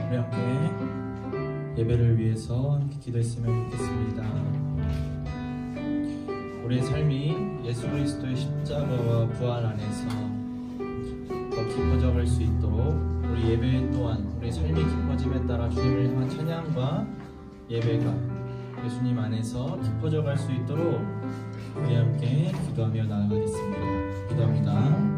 우리 함께 예배를 위해서 함께 기도했으면 좋겠습니다. 우리의 삶이 예수 그리스도의 십자가와 부활 안에서 더 깊어져 갈 수 있도록 우리 예배 또한 우리 삶이 깊어짐에 따라 주님을 향한 찬양과 예배가 예수님 안에서 깊어져 갈 수 있도록 우리 함께 기도하며 나아가겠습니다. 기도합니다.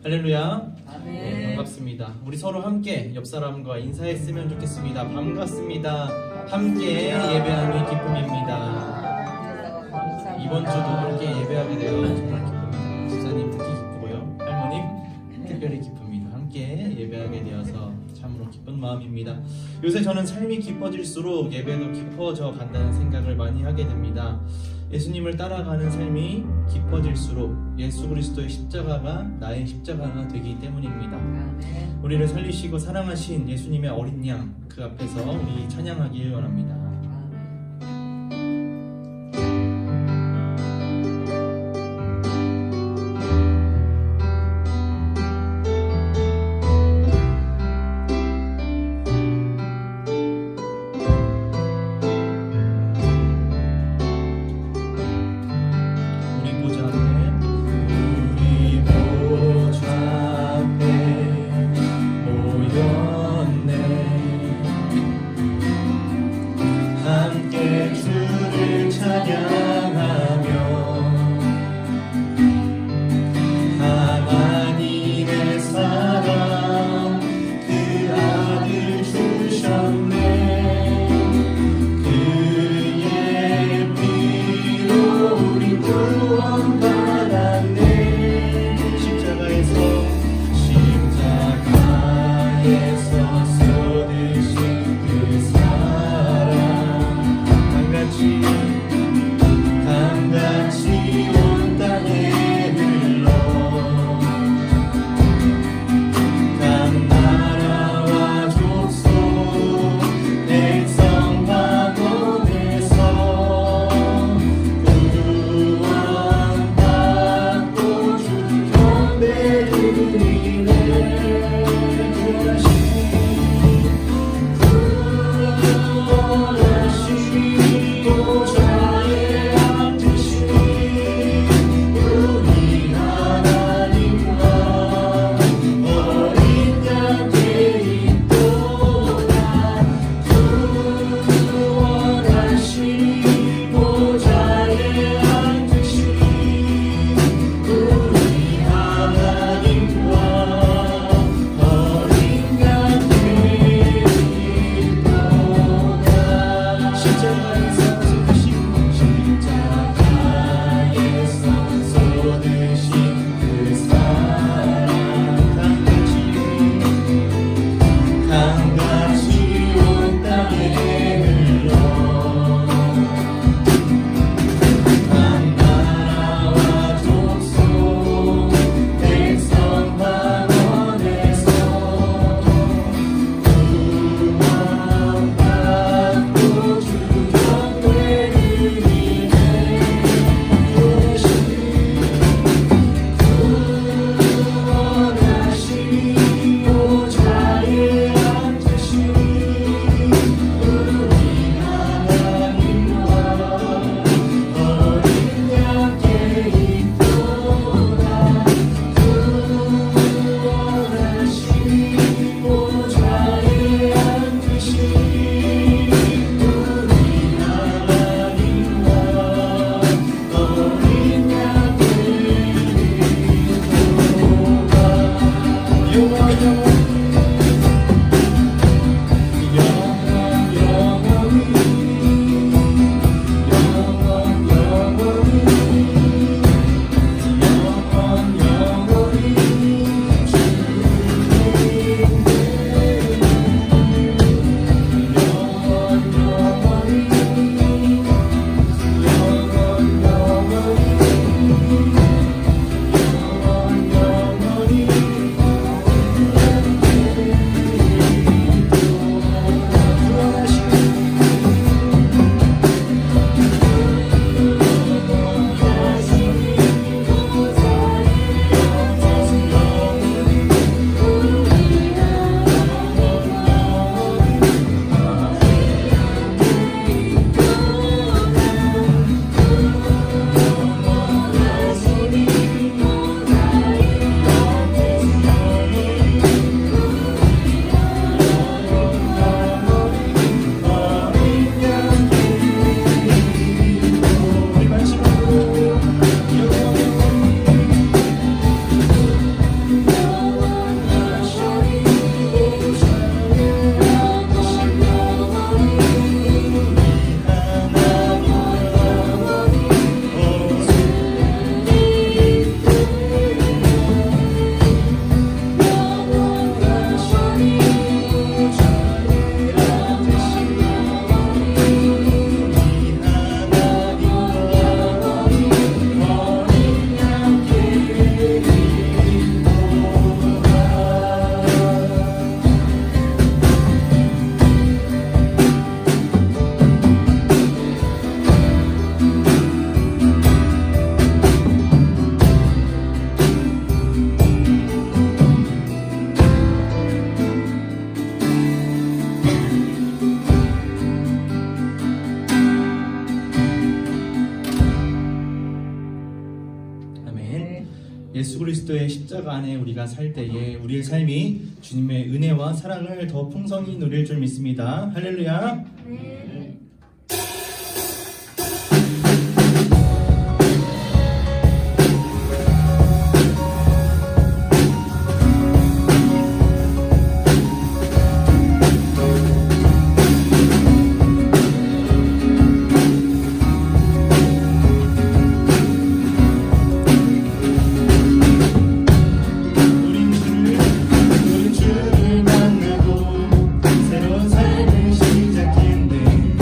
할렐루야. 네, 반갑습니다. 우리 서로 함께 옆 사람과 인사했으면 좋겠습니다. 반갑습니다. 함께 예배하는 기쁨입니다. 이번 주도 함께 예배하게 되어 정말 기쁩니다. 집사님 특히 기쁘고요. 할머님 특별히 기쁩니다. 함께 예배하게 되어서 참으로 기쁜 마음입니다. 요새 저는 삶이 깊어질수록 예배도 깊어져 간다는 생각을 많이 하게 됩니다. 예수님을 따라가는 삶이 깊어질수록 예수 그리스도의 십자가가 나의 십자가가 되기 때문입니다. 우리를 살리시고 사랑하신 예수님의 어린 양, 그 앞에서 우리 찬양하길 원합니다. 그리스도의 십자가 안에 우리가 살 때에 우리의 삶이 주님의 은혜와 사랑을 더 풍성히 누릴 줄 믿습니다. 할렐루야. 네. 우린 주를 만나고 새로운 삶을 시작했네.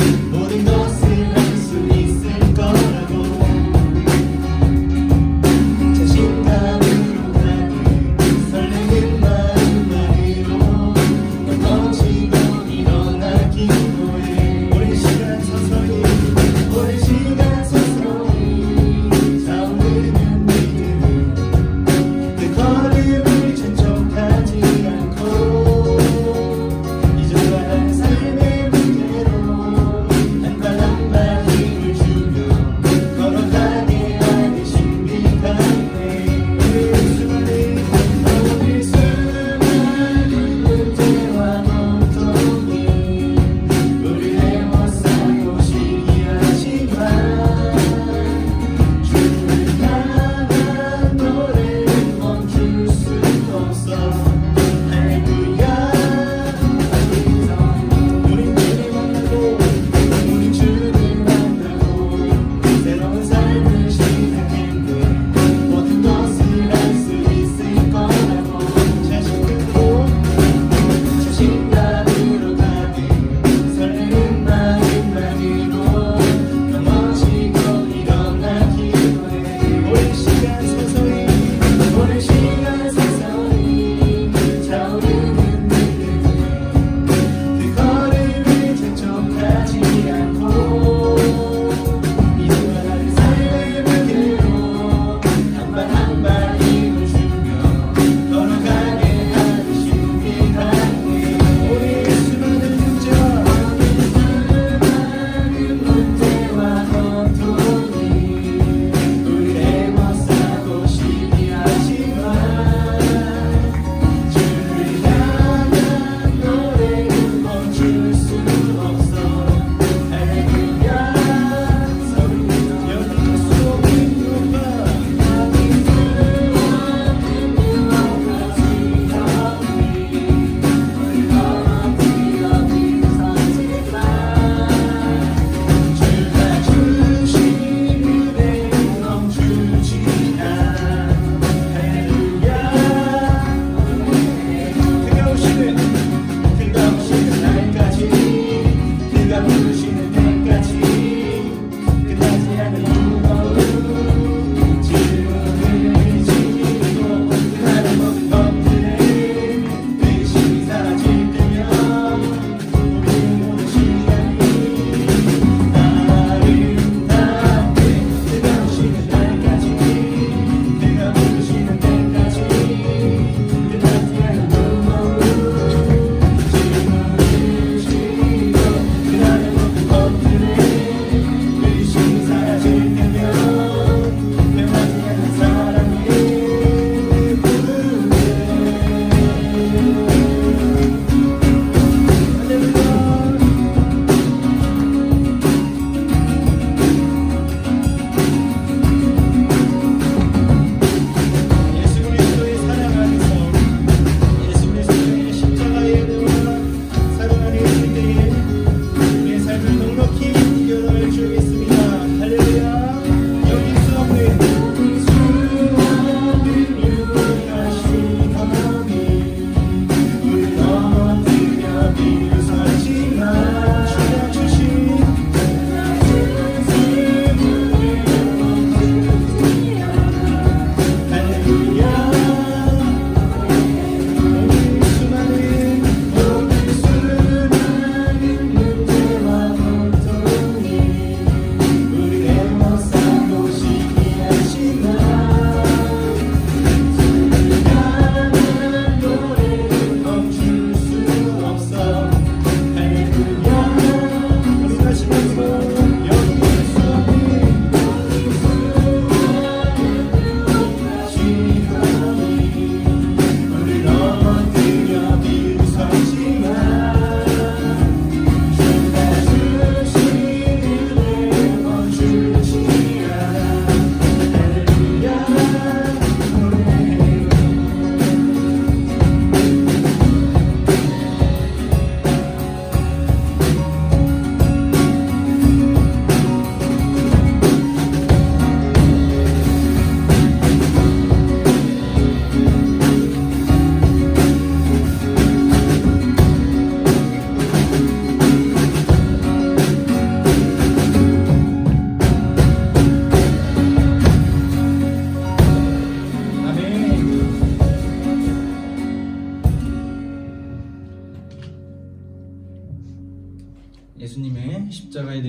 예수님의 십자가의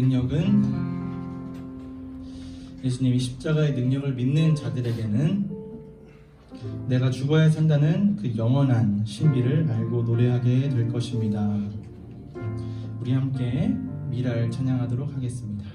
예수님이 십자가의 능력을 믿는 자들에게는 내가 죽어야 산다는 그 영원한 신비를 알고 노래하게 될 것입니다. 우리 함께 미랄 찬양하도록 하겠습니다.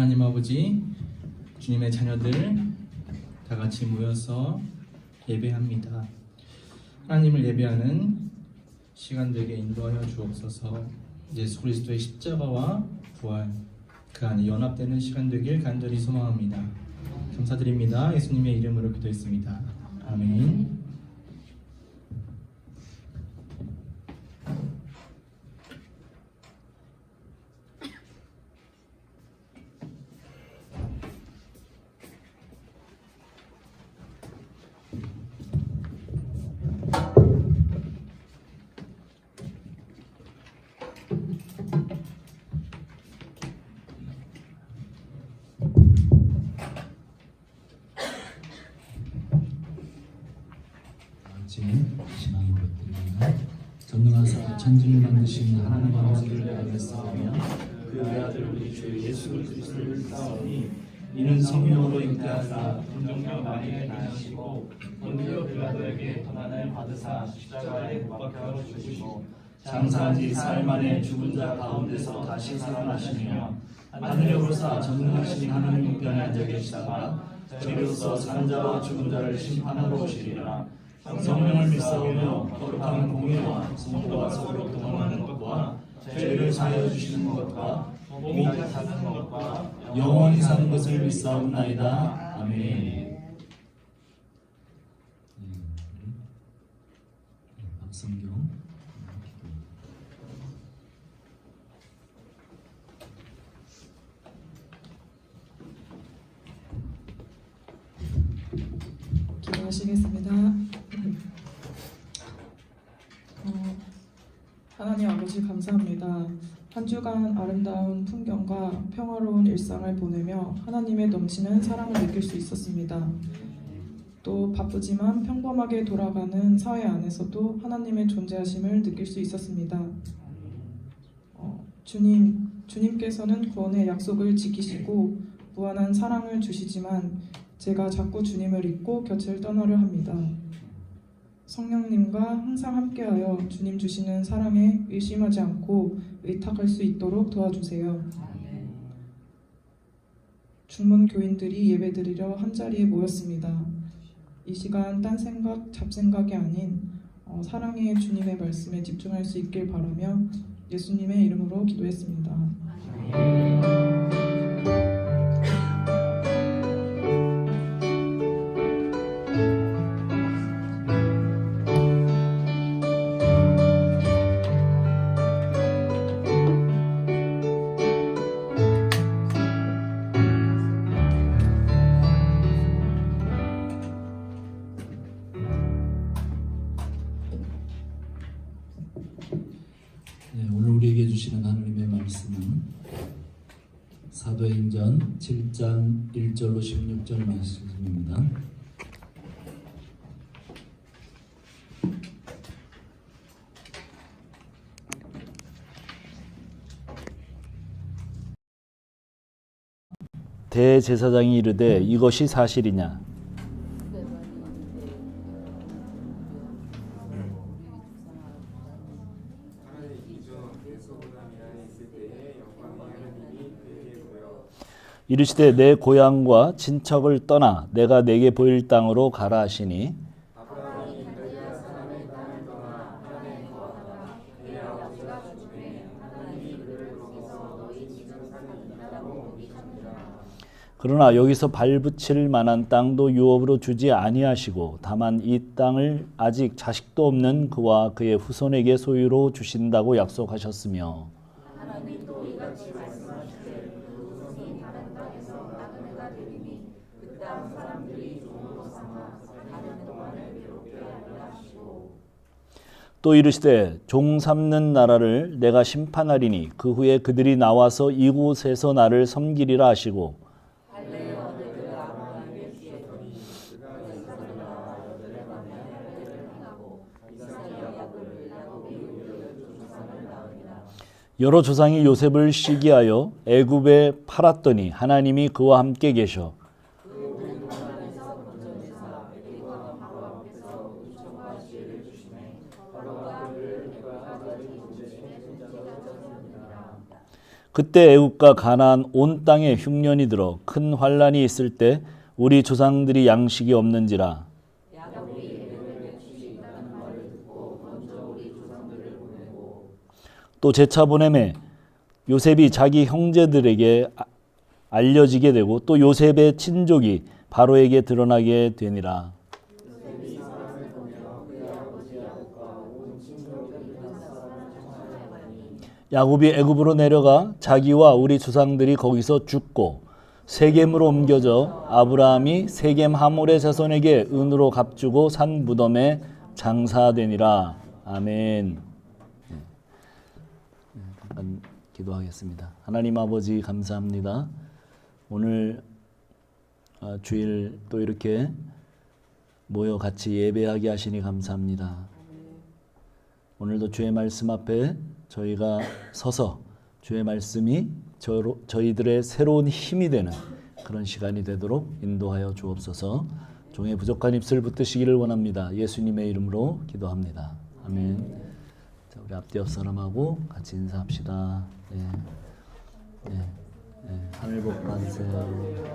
하나님 아버지, 주님의 자녀들 다 같이 모여서 예배합니다. 하나님을 예배하는 시간 되게 인도하여 주옵소서. 예수 그리스도의 십자가와 부활, 그 안에 연합되는 시간 되길 간절히 소망합니다. 감사드립니다. 예수님의 이름으로 기도했습니다. 아멘. 신앙이 부탁드립니다. 전능하사 천지를 만드신 하나님 아버지를 알겠사오며 그 외아들 우리 주 예수 그리스도를 믿사오니 이는 성령으로 잉태하사 동정녀 마리아에 나시고 본디오 빌라도에게 고난을 받으사 십자가에 못 박혀 죽으시고 장사한 지 사흘 만에 죽은 자 가운데서 다시 살아나시며 하늘에 오르사 전능하신 하나님 우편에 앉아 계시다가 저리로서 사는 자와 죽은 자를 심판하러 오시리라. 성령을 믿사오며 거룩한 공예와 성도와 서로 동원하는 것과 죄를 사하여 주시는 것과 몸이 사는 것과 영원히 사는 것을 믿사옵나이다. 아멘. 박성경 기도하시겠습니다. 하나님 아버지 감사합니다. 한 주간 아름다운 풍경과 평화로운 일상을 보내며 하나님의 넘치는 사랑을 느낄 수 있었습니다. 또 바쁘지만 평범하게 돌아가는 사회 안에서도 하나님의 존재하심을 느낄 수 있었습니다. 주님께서는 구원의 약속을 지키시고 무한한 사랑을 주시지만 제가 자꾸 주님을 잊고 곁을 떠나려 합니다. 성령님과 항상 함께하여 주님 주시는 사랑에 의심하지 않고 의탁할 수 있도록 도와주세요. 중문 교인들이 예배드리려 한자리에 모였습니다. 이 시간 딴 생각, 잡생각이 아닌 사랑의 주님의 말씀에 집중할 수 있길 바라며 예수님의 이름으로 기도했습니다. 오늘 우리에게 주시는 하나님의 말씀은 사도행전 7장 1절로 16절 말씀입니다. 대제사장이 이르되 이것이 사실이냐? 이르시되 내 고향과 친척을 떠나 내가 내게 보일 땅으로 가라 하시니 그러나 여기서 발붙일 만한 땅도 유업으로 주지 아니하시고 다만 이 땅을 아직 자식도 없는 그와 그의 후손에게 소유로 주신다고 약속하셨으며 하나님도 이같이 말씀하시되 그 후손이 다른 땅에서 나그네가 되리니 그 땅 사람들이 종으로 삼아 사는 동안을 괴롭게 하려 하시고 또 이르시되 종 삼는 나라를 내가 심판하리니 그 후에 그들이 나와서 이곳에서 나를 섬기리라 하시고 여러 조상이 요셉을 시기하여 애굽에 팔았더니 하나님이 그와 함께 계셔 그때 애굽과 가나안 온 땅에 흉년이 들어 큰 환란이 있을 때 우리 조상들이 양식이 없는지라. 또 제차 보내매 요셉이 자기 형제들에게 알려지게 되고 또 요셉의 친족이 바로에게 드러나게 되니라. 야곱이 애굽으로 내려가 자기와 우리 조상들이 거기서 죽고 세겜으로 옮겨져 아브라함이 세겜 하몰의 자손에게 은으로 값주고 산 무덤에 장사되니라. 아멘. 잠깐 기도하겠습니다. 하나님 아버지 감사합니다. 오늘 주일 또 이렇게 모여 같이 예배하게 하시니 감사합니다. 오늘도 주의 말씀 앞에 저희가 서서 주의 말씀이 저희들의 새로운 힘이 되는 그런 시간이 되도록 인도하여 주옵소서. 종의 부족한 입술 붙드시기를 원합니다. 예수님의 이름으로 기도합니다. 아멘. 자, 우리 앞뒤 옆 사람하고 같이 인사합시다. 하늘 복 받으세요.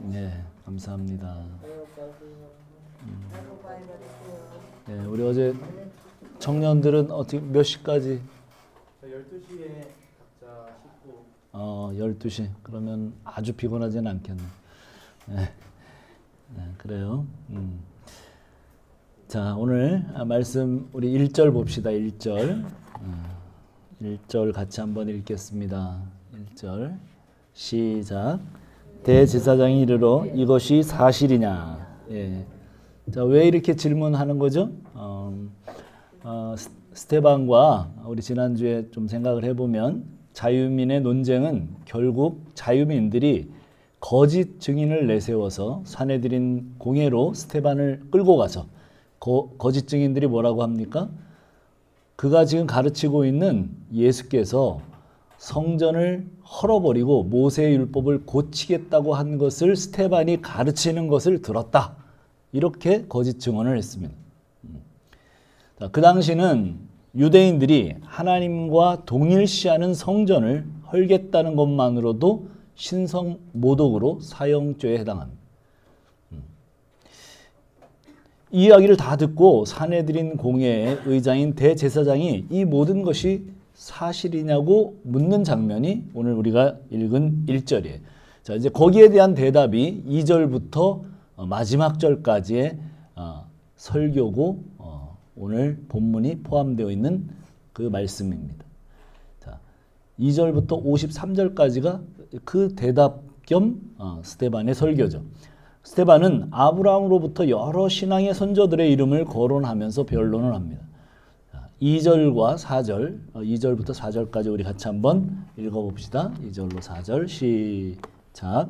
네, 감사합니다. 네, 우리 어제 청년들은 어떻게 몇 시까지? 12시에 각자 씻고 12시. 그러면 아주 피곤하진 않겠네. 네, 그래요. 자, 오늘 말씀 우리 1절 봅시다. 1절. 1절 같이 한번 읽겠습니다. 1절 시작. 대제사장이 이르러 이것이 사실이냐. 예. 자, 왜 이렇게 질문하는 거죠? 스테반과 우리 지난주에 좀 생각을 해보면 자유민의 논쟁은 결국 자유민들이 거짓 증인을 내세워서 사내들인 공회로 스테반을 끌고 가서 거짓 증인들이 뭐라고 합니까? 그가 지금 가르치고 있는 예수께서 성전을 헐어버리고 모세의 율법을 고치겠다고 한 것을 스테반이 가르치는 것을 들었다. 이렇게 거짓 증언을 했습니다. 그 당시는 유대인들이 하나님과 동일시하는 성전을 헐겠다는 것만으로도 신성모독으로 사형죄에 해당합니다. 이 이야기를 다 듣고 사내들인 공회의 의장인 대제사장이 이 모든 것이 사실이냐고 묻는 장면이 오늘 우리가 읽은 1절이에요. 자, 이제 거기에 대한 대답이 2절부터 마지막 절까지의 설교고 오늘 본문이 포함되어 있는 그 말씀입니다. 자, 2절부터 53절까지가 그 대답 겸 스데반의 설교죠. 스데반은 아브라함으로부터 여러 신앙의 선조들의 이름을 거론하면서 변론을 합니다. 2절과 4절, 2절부터 4절까지 우리 같이 한번 읽어봅시다. 2절로 4절 시작.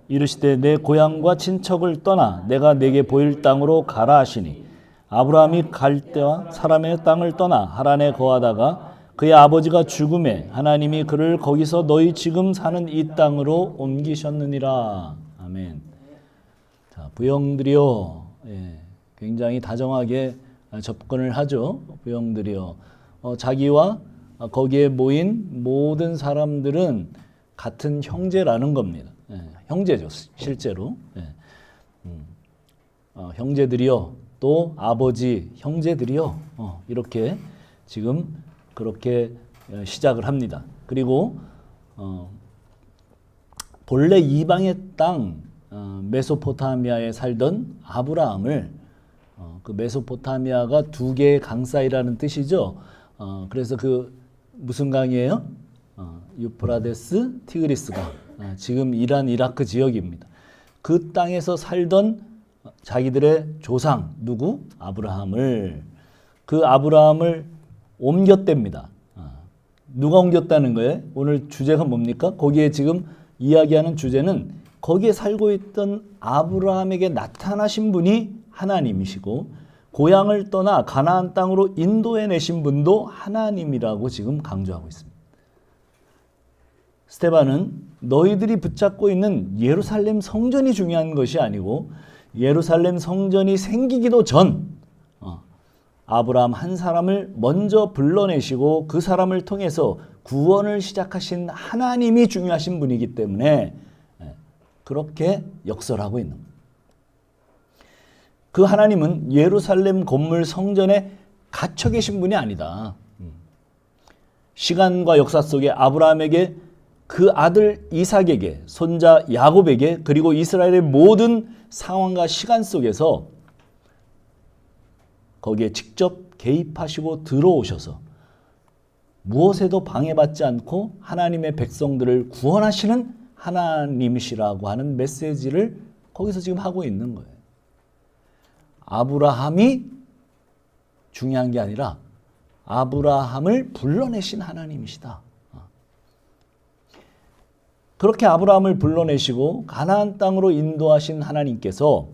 이르시되 내 고향과 친척을 떠나 내가 내게 보일 땅으로 가라 하시니 아브라함이 갈대와 사람의 땅을 떠나 하란에 거하다가 그의 아버지가 죽음에 하나님이 그를 거기서 너희 지금 사는 이 땅으로 옮기셨느니라. 아멘. 자, 부형들이여, 굉장히 다정하게 접근을 하죠. 부형들이여, 자기와 거기에 모인 모든 사람들은 같은 형제라는 겁니다. 형제죠, 실제로. 형제들이여, 또 아버지, 형제들이여, 이렇게 지금 그렇게 시작을 합니다. 그리고 본래 이방의 땅 메소포타미아에 살던 아브라함을 그 메소포타미아가 두 개의 강 사이라는 뜻이죠. 그래서 그 무슨 강이에요? 유프라데스 티그리스강. 지금 이란 이라크 지역입니다. 그 땅에서 살던 자기들의 조상 누구? 아브라함을 그 아브라함을 옮겼답니다. 누가 옮겼다는 거예요? 오늘 주제가 뭡니까? 거기에 지금 이야기하는 주제는 거기에 살고 있던 아브라함에게 나타나신 분이 하나님이시고 고향을 떠나 가나안 땅으로 인도해 내신 분도 하나님이라고 지금 강조하고 있습니다. 스데반은 너희들이 붙잡고 있는 예루살렘 성전이 중요한 것이 아니고 예루살렘 성전이 생기기도 전 아브라함 한 사람을 먼저 불러내시고 그 사람을 통해서 구원을 시작하신 하나님이 중요하신 분이기 때문에 그렇게 역설하고 있는 거예요. 그 하나님은 예루살렘 건물 성전에 갇혀 계신 분이 아니다. 시간과 역사 속에 아브라함에게 그 아들 이삭에게 손자 야곱에게 그리고 이스라엘의 모든 상황과 시간 속에서 거기에 직접 개입하시고 들어오셔서 무엇에도 방해받지 않고 하나님의 백성들을 구원하시는 하나님이시라고 하는 메시지를 거기서 지금 하고 있는 거예요. 아브라함이 중요한 게 아니라 아브라함을 불러내신 하나님이시다. 그렇게 아브라함을 불러내시고 가나안 땅으로 인도하신 하나님께서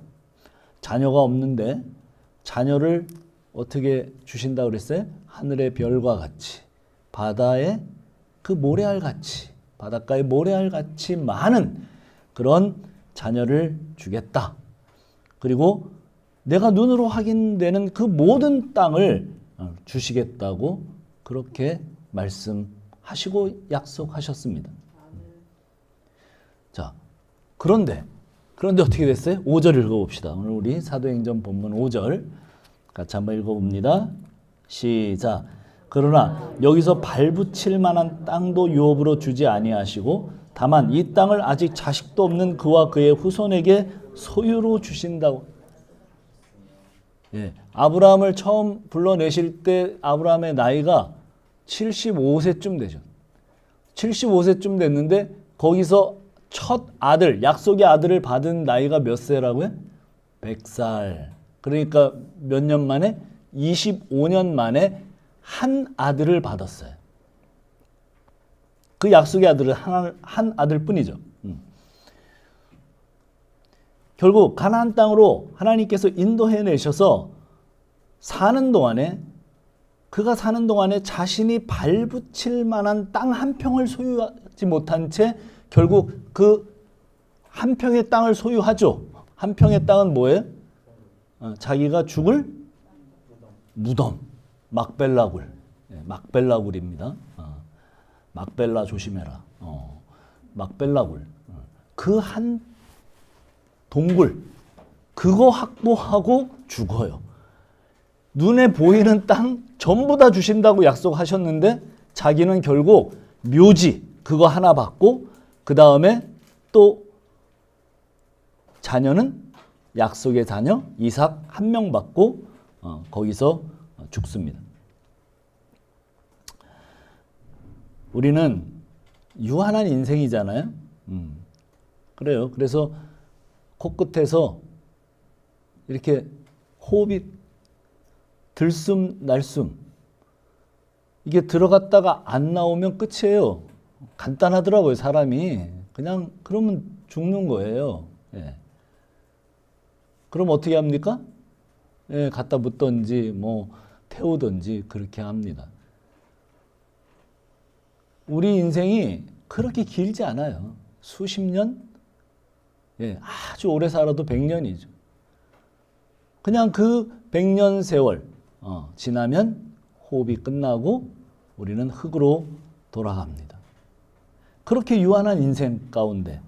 자녀가 없는데 자녀를 어떻게 주신다고 그랬어요? 하늘의 별과 같이 바다의 그 모래알 같이 바닷가의 모래알 같이 많은 그런 자녀를 주겠다. 그리고 내가 눈으로 확인되는 그 모든 땅을 주시겠다고 그렇게 말씀하시고 약속하셨습니다. 자, 그런데 어떻게 됐어요? 5절 읽어봅시다. 오늘 우리 사도행전 본문 5절 같이 한번 읽어봅니다. 시작. 그러나 여기서 발붙일 만한 땅도 유업으로 주지 아니하시고 다만 이 땅을 아직 자식도 없는 그와 그의 후손에게 소유로 주신다고. 예, 아브라함을 처음 불러내실 때 아브라함의 나이가 75세쯤 되죠. 75세쯤 됐는데 거기서 첫 아들, 약속의 아들을 받은 나이가 몇 세라고요? 100살. 그러니까 몇 년 만에? 25년 만에 한 아들을 받았어요. 그 약속의 아들은 한 아들뿐이죠. 결국 가나안 땅으로 하나님께서 인도해 내셔서 그가 사는 동안에 자신이 발붙일 만한 땅 한 평을 소유하지 못한 채 결국 그 한 평의 땅을 소유하죠. 한 평의 땅은 뭐예요? 자기가 죽을 무덤, 막벨라굴, 막벨라굴입니다. 막벨라 조심해라. 막벨라굴. 그 한 동굴, 그거 확보하고 죽어요. 눈에 보이는 땅 전부 다 주신다고 약속하셨는데 자기는 결국 묘지 그거 하나 받고 그 다음에 또 자녀는 약속의 자녀 이삭 한 명 받고 거기서 죽습니다. 우리는 유한한 인생이잖아요. 그래요. 그래서 코끝에서 이렇게 호흡이 들숨 날숨 이게 들어갔다가 안 나오면 끝이에요. 간단하더라고요. 사람이 그냥 그러면 죽는 거예요. 예. 그럼 어떻게 합니까? 예, 갖다 묻든지 뭐 태우든지 그렇게 합니다. 우리 인생이 그렇게 길지 않아요. 수십 년? 예, 아주 오래 살아도 100년이죠. 그냥 그 100년 세월 지나면 호흡이 끝나고 우리는 흙으로 돌아갑니다. 그렇게 유한한 인생 가운데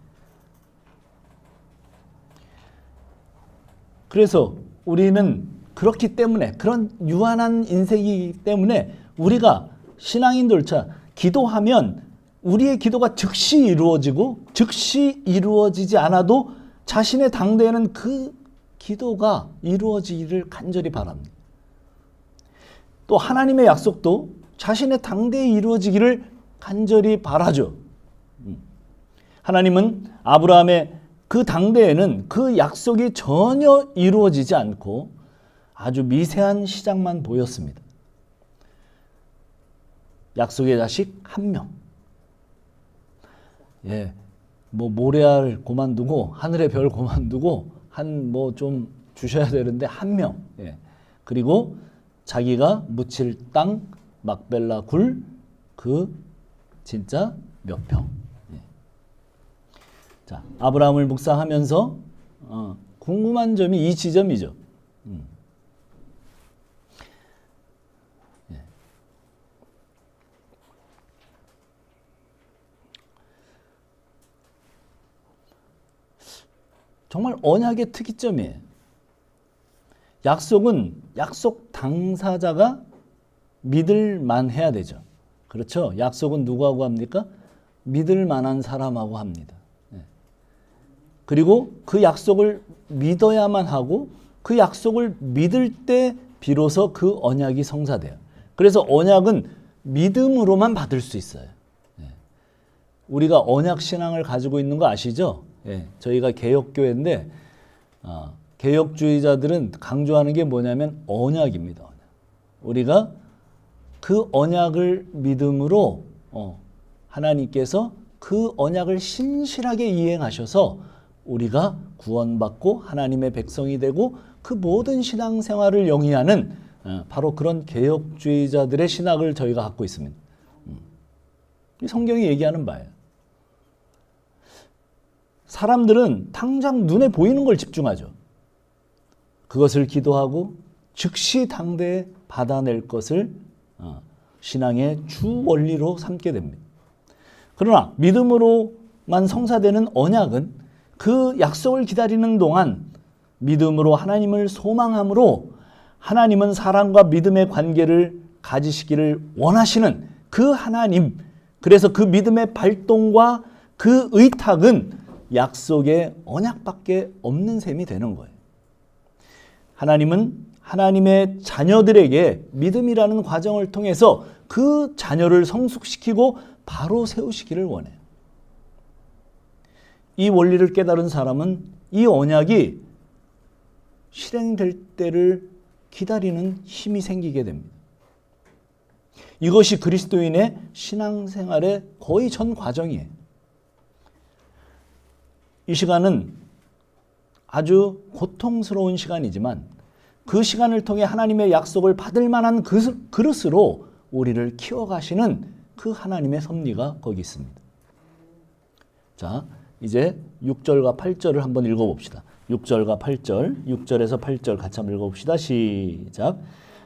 그래서 우리는 그렇기 때문에 그런 유한한 인생이기 때문에 우리가 신앙인들차 기도하면 우리의 기도가 즉시 이루어지고 즉시 이루어지지 않아도 자신의 당대에는 그 기도가 이루어지기를 간절히 바랍니다. 또 하나님의 약속도 자신의 당대에 이루어지기를 간절히 바라죠. 하나님은 아브라함의 그 당대에는 그 약속이 전혀 이루어지지 않고 아주 미세한 시작만 보였습니다. 약속의 자식 한 명. 예, 뭐 모래알 고만두고 하늘의 별 고만두고 한 뭐 좀 주셔야 되는데 한 명. 예. 그리고 자기가 묻힐 땅 막벨라 굴 그 진짜 몇 평. 자, 아브라함을 묵상하면서 궁금한 점이 이 지점이죠. 예. 정말 언약의 특이점이에요. 약속은 약속 당사자가 믿을 만해야 되죠. 그렇죠? 약속은 누구하고 합니까? 믿을 만한 사람하고 합니다. 그리고 그 약속을 믿어야만 하고 그 약속을 믿을 때 비로소 그 언약이 성사돼요. 그래서 언약은 믿음으로만 받을 수 있어요. 우리가 언약 신앙을 가지고 있는 거 아시죠? 저희가 개혁교회인데 개혁주의자들은 강조하는 게 뭐냐면 언약입니다. 우리가 그 언약을 믿음으로 하나님께서 그 언약을 신실하게 이행하셔서 우리가 구원받고 하나님의 백성이 되고 그 모든 신앙생활을 영위하는 바로 그런 개혁주의자들의 신학을 저희가 갖고 있습니다. 성경이 얘기하는 바예요. 사람들은 당장 눈에 보이는 걸 집중하죠. 그것을 기도하고 즉시 당대에 받아낼 것을 신앙의 주 원리로 삼게 됩니다. 그러나 믿음으로만 성사되는 언약은 그 약속을 기다리는 동안 믿음으로 하나님을 소망함으로 하나님은 사랑과 믿음의 관계를 가지시기를 원하시는 그 하나님, 그래서 그 믿음의 발동과 그 의탁은 약속의 언약밖에 없는 셈이 되는 거예요. 하나님은 하나님의 자녀들에게 믿음이라는 과정을 통해서 그 자녀를 성숙시키고 바로 세우시기를 원해요. 이 원리를 깨달은 사람은 이 언약이 실행될 때를 기다리는 힘이 생기게 됩니다. 이것이 그리스도인의 신앙생활의 거의 전 과정이에요. 이 시간은 아주 고통스러운 시간이지만 그 시간을 통해 하나님의 약속을 받을 만한 그릇으로 우리를 키워가시는 그 하나님의 섭리가 거기 있습니다. 자, 이제 6절과 8절을 한번 읽어봅시다. 6절과 8절, 6절에서 8절 같이 한번 읽어봅시다. 시작.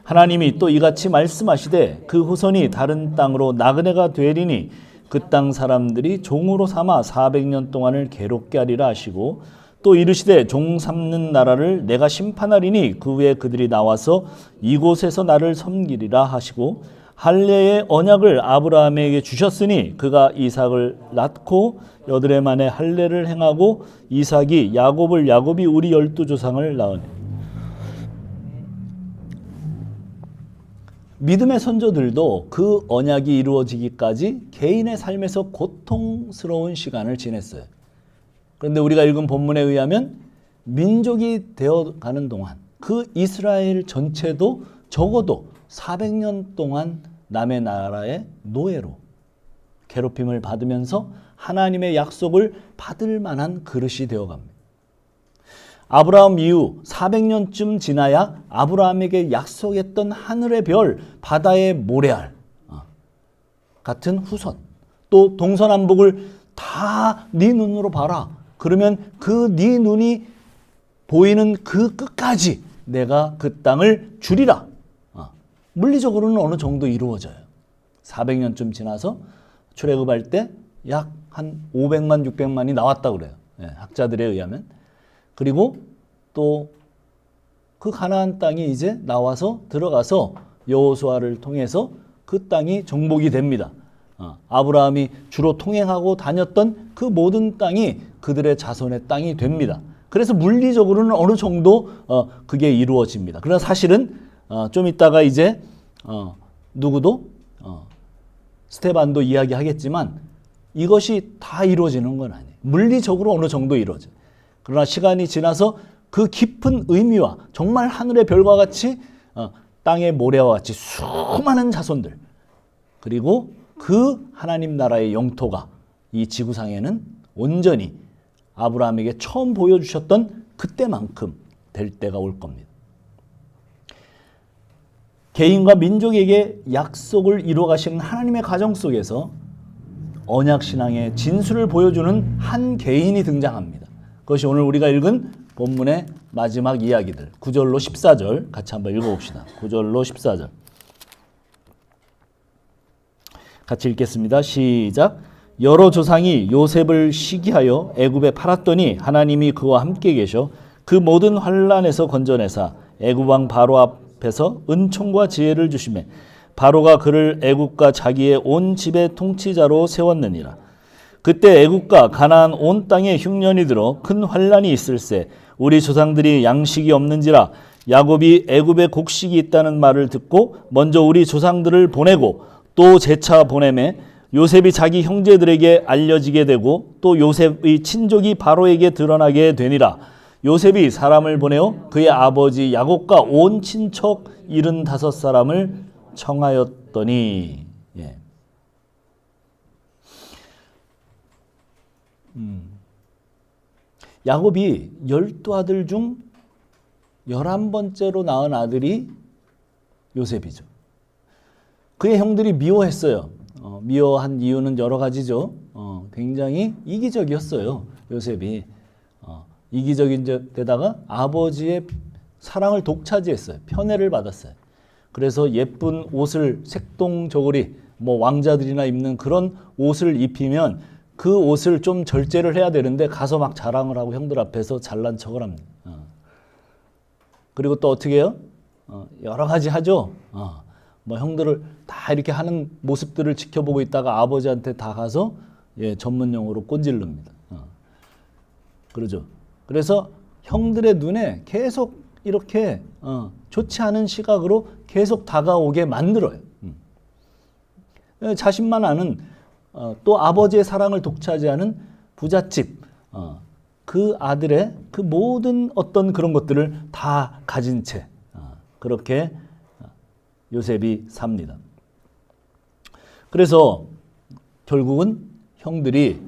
하나님이 또 이같이 말씀하시되 그 후손이 다른 땅으로 나그네가 되리니 그 땅 사람들이 종으로 삼아 400년 동안을 괴롭게 하리라 하시고 또 이르시되 종 삼는 나라를 내가 심판하리니 그 후에 그들이 나와서 이곳에서 나를 섬기리라 하시고 할례의 언약을 아브라함에게 주셨으니 그가 이삭을 낳고 여드레 만에 할례를 행하고 이삭이 야곱을 야곱이 우리 12조상을 낳으니 믿음의 선조들도 그 언약이 이루어지기까지 개인의 삶에서 고통스러운 시간을 지냈어요. 그런데 우리가 읽은 본문에 의하면 민족이 되어가는 동안 그 이스라엘 전체도 적어도 400년 동안 남의 나라의 노예로 괴롭힘을 받으면서 하나님의 약속을 받을 만한 그릇이 되어갑니다. 아브라함 이후 400년쯤 지나야 아브라함에게 약속했던 하늘의 별, 바다의 모래알 같은 후손, 또 동서남북을 다 네 눈으로 봐라. 그러면 그 네 눈이 보이는 그 끝까지 내가 그 땅을 주리라. 물리적으로는 어느 정도 이루어져요. 400년쯤 지나서 출애굽할 때 약 한 500만, 600만이 나왔다고 그래요. 학자들에 의하면. 그리고 또 그 가나안 땅이 이제 나와서 들어가서 여호수아를 통해서 그 땅이 정복이 됩니다. 아브라함이 주로 통행하고 다녔던 그 모든 땅이 그들의 자손의 땅이 됩니다. 그래서 물리적으로는 어느 정도 그게 이루어집니다. 그러나 사실은 좀 이따가 이제 누구도 스테반도 이야기하겠지만 이것이 다 이루어지는 건 아니에요. 물리적으로 어느 정도 이루어져요. 그러나 시간이 지나서 그 깊은 의미와 정말 하늘의 별과 같이 땅의 모래와 같이 수많은 자손들, 그리고 그 하나님 나라의 영토가 이 지구상에는 온전히 아브라함에게 처음 보여주셨던 그때만큼 될 때가 올 겁니다. 개인과 민족에게 약속을 이루어 가시는 하나님의 가정 속에서 언약신앙의 진수를 보여주는 한 개인이 등장합니다. 그것이 오늘 우리가 읽은 본문의 마지막 이야기들 9절로 14절 같이 한번 읽어봅시다. 9절로 14절 같이 읽겠습니다. 시작. 여러 조상이 요셉을 시기하여 애굽에 팔았더니 하나님이 그와 함께 계셔 그 모든 환난에서 건져내사 애굽 왕 바로 앞에서 은총과 지혜를 주시매 바로가 그를 애굽과 자기의 온 집의 통치자로 세웠느니라. 그때 애굽과 가나안 온 땅에 흉년이 들어 큰 환난이 있을세 우리 조상들이 양식이 없는지라 야곱이 애굽에 곡식이 있다는 말을 듣고 먼저 우리 조상들을 보내고 또 재차 보내매 요셉이 자기 형제들에게 알려지게 되고 또 요셉의 친족이 바로에게 드러나게 되니라. 요셉이 사람을 보내어 그의 아버지 야곱과 온 친척 75사람을 청하였더니 야곱이 12아들 중 11번째로 낳은 아들이 요셉이죠. 그의 형들이 미워했어요. 미워한 이유는 여러 가지죠. 굉장히 이기적이었어요. 요셉이. 이기적인 데다가 아버지의 사랑을 독차지했어요. 편애를 받았어요. 그래서 예쁜 옷을 색동저고리 왕자들이나 입는 그런 옷을 입히면 그 옷을 좀 절제를 해야 되는데 가서 막 자랑을 하고 형들 앞에서 잘난 척을 합니다. 그리고 또 어떻게 해요? 여러 가지 하죠. 형들을 다 이렇게 하는 모습들을 지켜보고 있다가 아버지한테 다 가서 전문 용어로 꼰질릅니다. 그러죠. 그래서 형들의 눈에 계속 이렇게 좋지 않은 시각으로 계속 다가오게 만들어요. 자신만 아는 또 아버지의 사랑을 독차지하는 부잣집 그 아들의 그 모든 어떤 그런 것들을 다 가진 채 그렇게 요셉이 삽니다. 그래서 결국은 형들이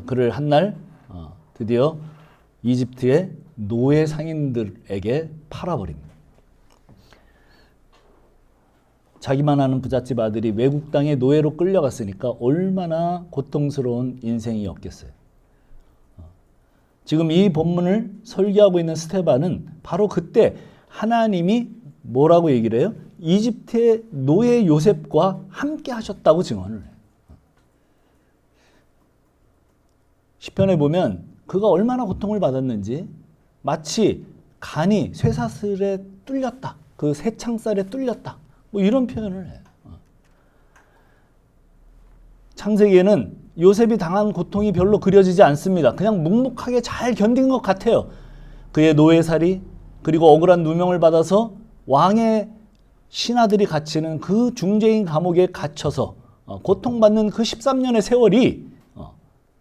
그를 한날 드디어 이집트의 노예 상인들에게 팔아버립니다. 자기만 아는 부잣집 아들이 외국 땅에 노예로 끌려갔으니까 얼마나 고통스러운 인생이었겠어요. 지금 이 본문을 설교하고 있는 스데반은 바로 그때 하나님이 뭐라고 얘기를 해요? 이집트의 노예 요셉과 함께 하셨다고 증언을 해요. 시편에 보면 그가 얼마나 고통을 받았는지 마치 간이 쇠사슬에 뚫렸다. 그 쇠창살에 뚫렸다. 이런 표현을 해요. 창세기에는 요셉이 당한 고통이 별로 그려지지 않습니다. 그냥 묵묵하게 잘 견딘 것 같아요. 그의 노예살이 그리고 억울한 누명을 받아서 왕의 신하들이 갇히는 그 중재인 감옥에 갇혀서 고통받는 그 13년의 세월이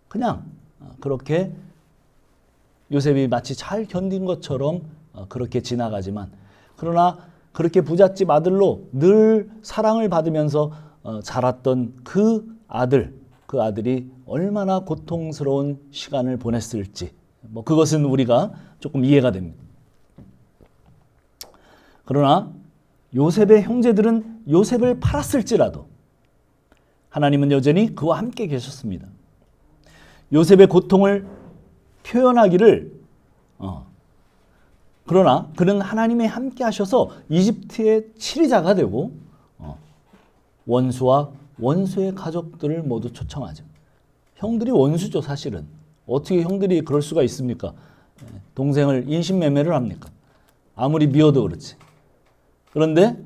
그냥 그렇게 요셉이 마치 잘 견딘 것처럼 그렇게 지나가지만 그러나 그렇게 부잣집 아들로 늘 사랑을 받으면서 자랐던 그 아들이 얼마나 고통스러운 시간을 보냈을지 그것은 우리가 조금 이해가 됩니다. 그러나 요셉의 형제들은 요셉을 팔았을지라도 하나님은 여전히 그와 함께 계셨습니다. 요셉의 고통을 표현하기를 그러나 그는 하나님이 함께 하셔서 이집트의 치리자가 되고 원수와 원수의 가족들을 모두 초청하죠. 형들이 원수죠, 사실은. 어떻게 형들이 그럴 수가 있습니까? 동생을 인신매매를 합니까? 아무리 미워도 그렇지. 그런데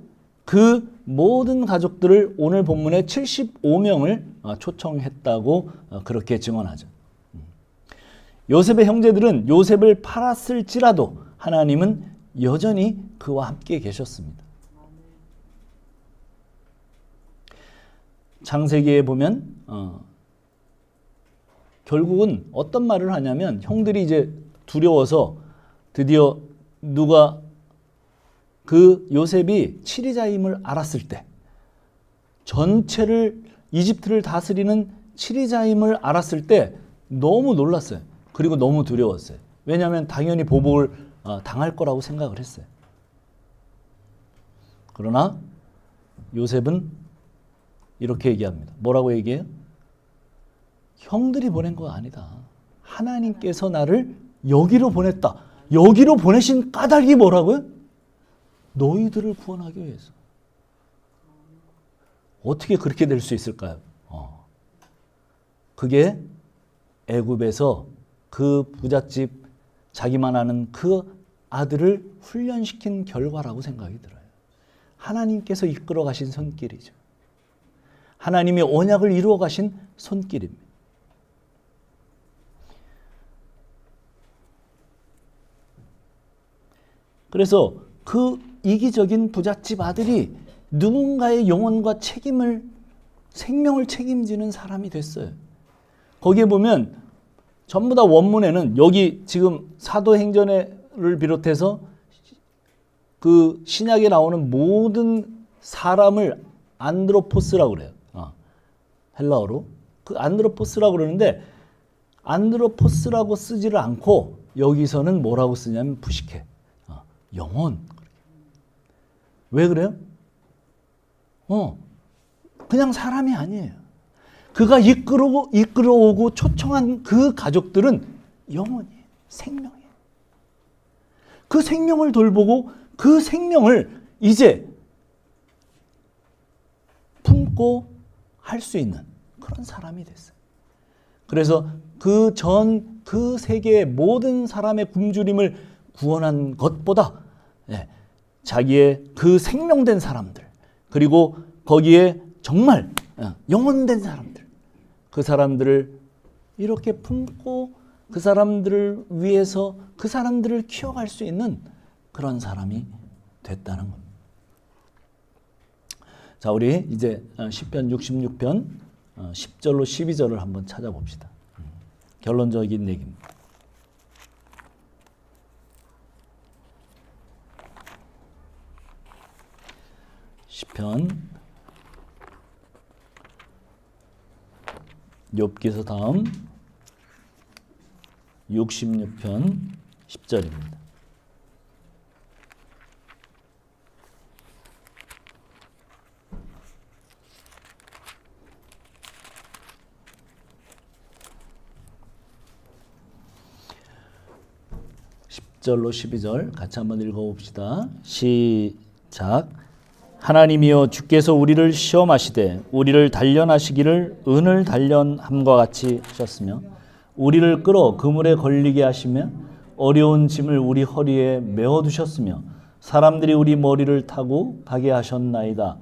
그 모든 가족들을 오늘 본문에 75명을 초청했다고 그렇게 증언하죠. 요셉의 형제들은 요셉을 팔았을지라도 하나님은 여전히 그와 함께 계셨습니다. 창세기에 보면 결국은 어떤 말을 하냐면 형들이 이제 두려워서 드디어 누가 그 요셉이 치리자임을 알았을 때 전체를 이집트를 다스리는 치리자임을 알았을 때 너무 놀랐어요. 그리고 너무 두려웠어요. 왜냐하면 당연히 보복을 당할 거라고 생각을 했어요. 그러나 요셉은 이렇게 얘기합니다. 뭐라고 얘기해요? 형들이 보낸 거 아니다. 하나님께서 나를 여기로 보냈다. 여기로 보내신 까닭이 뭐라고요? 너희들을 구원하기 위해서. 어떻게 그렇게 될 수 있을까요? 그게 애굽에서 그 부잣집 자기만 아는 그 아들을 훈련시킨 결과라고 생각이 들어요. 하나님께서 이끌어 가신 손길이죠. 하나님이 언약을 이루어 가신 손길입니다. 그래서 그 이기적인 부잣집 아들이 누군가의 영혼과 생명을 책임지는 사람이 됐어요. 거기에 보면 전부 다 원문에는 여기 지금 사도행전을 비롯해서 그 신약에 나오는 모든 사람을 안드로포스라고 그래요. 헬라어로. 그 안드로포스라고 그러는데 안드로포스라고 쓰지를 않고 여기서는 뭐라고 쓰냐면 푸시케. 영혼. 왜 그래요? 그냥 사람이 아니에요. 그가 이끌어오고 초청한 그 가족들은 영혼이에요. 생명이에요. 그 생명을 돌보고 그 생명을 이제 품고 할 수 있는 그런 사람이 됐어요. 그래서 그 세계의 모든 사람의 굶주림을 구원한 것보다 자기의 그 생명된 사람들 그리고 거기에 정말 영혼된 사람들 그 사람들을 이렇게 품고 그 사람들을 위해서 그 사람들을 키워갈 수 있는 그런 사람이 됐다는 겁니다. 자, 우리 이제 시편 66편 10절로 12절을 한번 찾아봅시다. 결론적인 얘기입니다. 시편 욥기서 다음 66편 10절입니다. 절로 12절 같이 한번 읽어봅시다. 시작. 하나님이여 주께서 우리를 시험하시되 우리를 단련하시기를 은을 단련함과 같이 하셨으며 우리를 끌어 그물에 걸리게 하시며 어려운 짐을 우리 허리에 메어두셨으며 사람들이 우리 머리를 타고 가게 하셨나이다.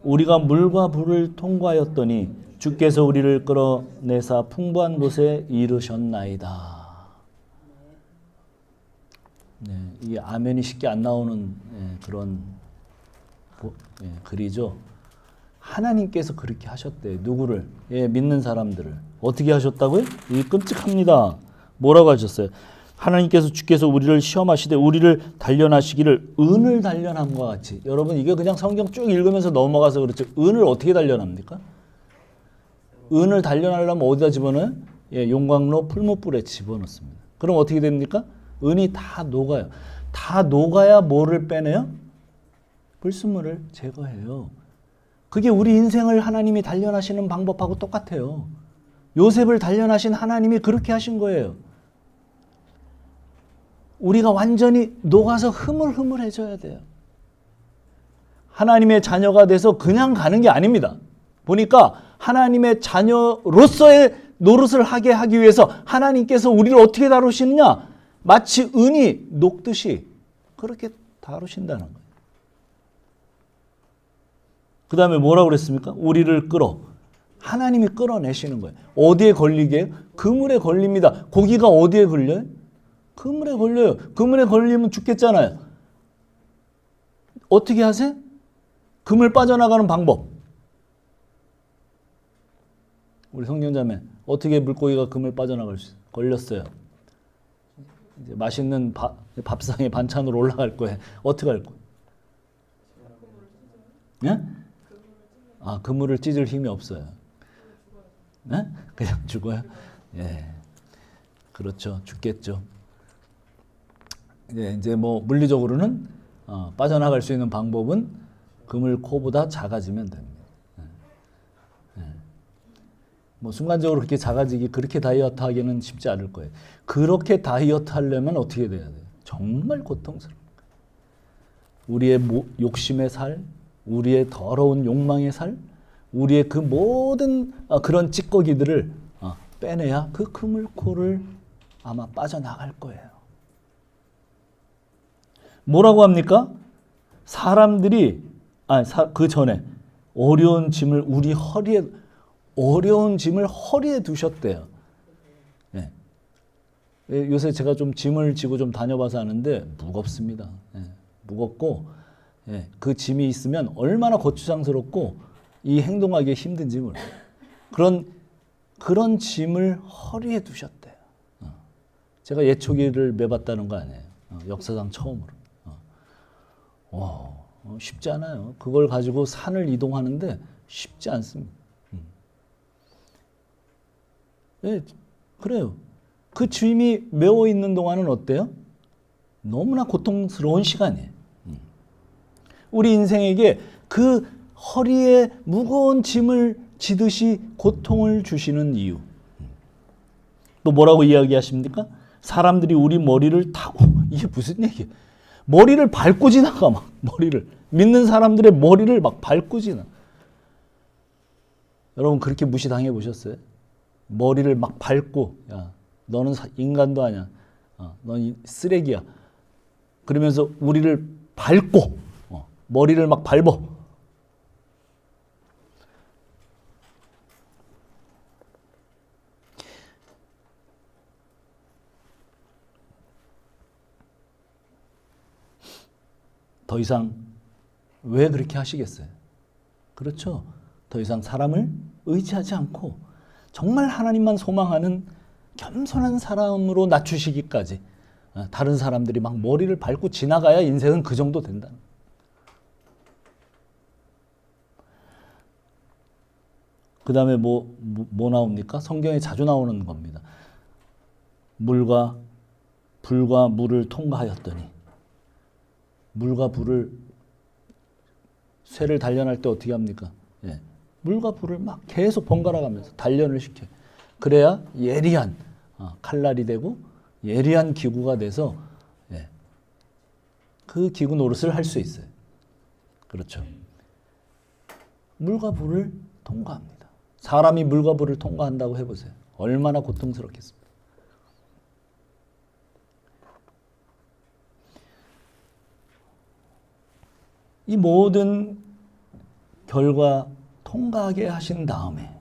우리가 물과 불을 통과하였더니 주께서 우리를 끌어내사 풍부한 곳에 이르셨나이다. 이게 아멘이 쉽게 안 나오는 그런 글이죠. 하나님께서 그렇게 하셨대요. 누구를? 믿는 사람들을. 어떻게 하셨다고요? 이 끔찍합니다. 뭐라고 하셨어요? 하나님께서 주께서 우리를 시험하시되 우리를 단련하시기를 은을 단련함과 같이. 여러분 이게 그냥 성경 쭉 읽으면서 넘어가서 그렇죠. 은을 어떻게 단련합니까? 은을 단련하려면 어디다 집어넣어요? 용광로 풀무불에 집어넣습니다. 그럼 어떻게 됩니까? 은이 다 녹아요. 다 녹아야 뭐를 빼내요? 불순물을 제거해요. 그게 우리 인생을 하나님이 단련하시는 방법하고 똑같아요. 요셉을 단련하신 하나님이 그렇게 하신 거예요. 우리가 완전히 녹아서 흐물흐물해져야 돼요. 하나님의 자녀가 돼서 그냥 가는 게 아닙니다. 보니까 하나님의 자녀로서의 노릇을 하게 하기 위해서 하나님께서 우리를 어떻게 다루시느냐? 마치 은이 녹듯이 그렇게 다루신다는 거예요. 그 다음에 뭐라고 그랬습니까? 우리를 끌어. 하나님이 끌어내시는 거예요. 어디에 걸리게 해요? 그물에 걸립니다. 고기가 어디에 걸려요? 그물에 걸려요. 그물에 걸리면 죽겠잖아요. 어떻게 하세요? 그물 빠져나가는 방법. 우리 성경자매 어떻게 물고기가 그물 빠져나갈 수 있어요? 걸렸어요. 이제 맛있는 밥상에 반찬으로 올라갈 거예요. 어떻게 할 거예요? 예? 그물을 찢을 힘이 없어요. 예? 그냥 죽어요? 예. 그렇죠. 죽겠죠. 이제 뭐 물리적으로는 빠져나갈 수 있는 방법은 그물 코보다 작아지면 됩니다. 뭐 순간적으로 그렇게 작아지기, 그렇게 다이어트 하기는 쉽지 않을 거예요. 그렇게 다이어트 하려면 어떻게 돼야 돼요? 정말 고통스러운 거예요. 우리의 욕심의 살, 우리의 더러운 욕망의 살, 우리의 그 모든 그런 찌꺼기들을 빼내야 그 그물코를 아마 빠져나갈 거예요. 뭐라고 합니까? 사람들이 그 전에 어려운 짐을 허리에 두셨대요. 예. 요새 제가 좀 짐을 지고 좀 다녀봐서 아는데 무겁습니다. 예. 무겁고, 예. 그 짐이 있으면 얼마나 거추장스럽고 이 행동하기 힘든 짐을 그런 짐을 허리에 두셨대요. 제가 예초기를 매봤다는 거 아니에요. 역사상 처음으로. 쉽지 않아요. 그걸 가지고 산을 이동하는데 쉽지 않습니다. 네, 그래요. 그 짐이 메워 있는 동안은 어때요? 너무나 고통스러운 시간이에요. 우리 인생에게 그 허리에 무거운 짐을 지듯이 고통을 주시는 이유. 또 뭐라고 이야기하십니까? 사람들이 우리 머리를 타고, 이게 무슨 얘기예요? 머리를 밟고 지나가, 막 믿는 사람들의 머리를 막 밟고 지나. 여러분 그렇게 무시당해 보셨어요? 머리를 막 밟고, 야, 너는 인간도 아니야. 넌 쓰레기야. 그러면서 우리를 밟고, 머리를 막 밟어. 더 이상 왜 그렇게 하시겠어요? 그렇죠. 더 이상 사람을 의지하지 않고 정말 하나님만 소망하는 겸손한 사람으로 낮추시기까지 다른 사람들이 막 머리를 밟고 지나가야 인생은 그 정도 된다. 그 다음에 뭐 나옵니까? 성경에 자주 나오는 겁니다. 불과 물을 통과하였더니, 물과 불을, 쇠를 단련할 때 어떻게 합니까? 예. 물과 불을 막 계속 번갈아 가면서 단련을 시켜요. 그래야 예리한 칼날이 되고 예리한 기구가 돼서, 예, 그 기구 노릇을 할 수 있어요. 그렇죠. 물과 불을 통과합니다. 사람이 물과 불을 통과한다고 해보세요. 얼마나 고통스럽겠습니까? 이 모든 결과 통과하게 하신 다음에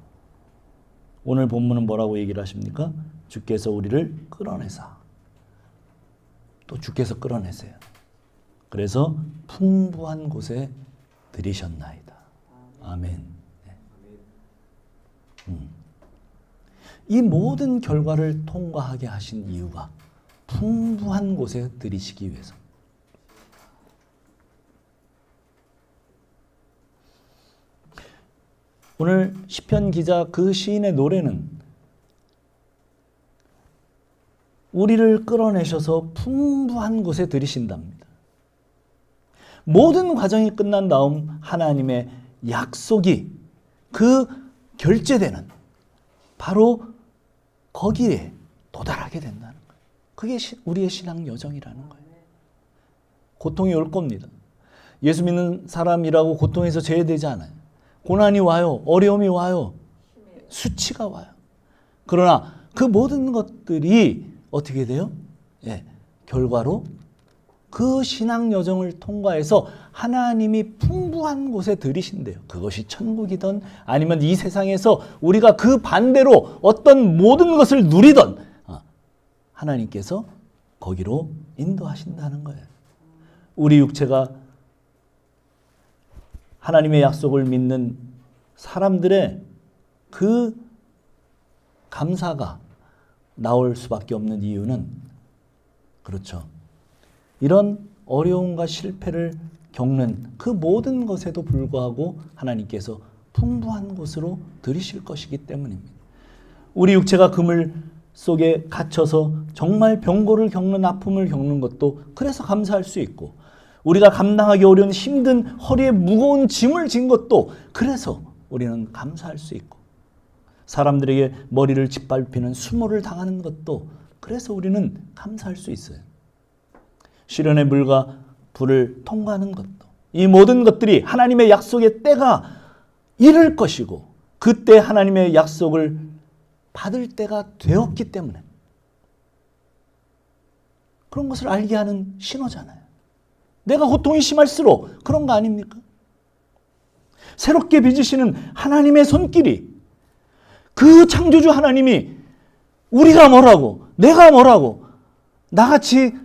오늘 본문은 뭐라고 얘기를 하십니까? 주께서 우리를 끌어내사, 또 주께서 끌어내세요. 그래서 풍부한 곳에 들이셨나이다. 아멘. 이 모든 결과를 통과하게 하신 이유가 풍부한 곳에 들이시기 위해서. 오늘 시편 기자 그 시인의 노래는 우리를 끌어내셔서 풍부한 곳에 들이신답니다. 모든 과정이 끝난 다음 하나님의 약속이 그 결제되는 바로 거기에 도달하게 된다는 거예요. 그게 우리의 신앙 여정이라는 거예요. 고통이 올 겁니다. 예수 믿는 사람이라고 고통에서 제외되지 않아요. 고난이 와요. 어려움이 와요. 수치가 와요. 그러나 그 모든 것들이 어떻게 돼요? 예, 결과로 그 신앙 여정을 통과해서 하나님이 풍부한 곳에 들이신대요. 그것이 천국이든 아니면 이 세상에서 우리가 그 반대로 어떤 모든 것을 누리던 하나님께서 거기로 인도하신다는 거예요. 우리 육체가 하나님의 약속을 믿는 사람들의 그 감사가 나올 수밖에 없는 이유는, 그렇죠, 이런 어려움과 실패를 겪는 그 모든 것에도 불구하고 하나님께서 풍부한 곳으로 들이실 것이기 때문입니다. 우리 육체가 그물 속에 갇혀서 정말 병고를 겪는, 아픔을 겪는 것도 그래서 감사할 수 있고, 우리가 감당하기 어려운 힘든 허리에 무거운 짐을 진 것도 그래서 우리는 감사할 수 있고, 사람들에게 머리를 짓밟히는 수모를 당하는 것도 그래서 우리는 감사할 수 있어요. 시련의 물과 불을 통과하는 것도 이 모든 것들이 하나님의 약속의 때가 이를 것이고 그때 하나님의 약속을 받을 때가 되었기 때문에 그런 것을 알게 하는 신호잖아요. 내가 고통이 심할수록 그런 거 아닙니까? 새롭게 빚으시는 하나님의 손길이 그 창조주 하나님이 우리가 뭐라고 내가 뭐라고 나같이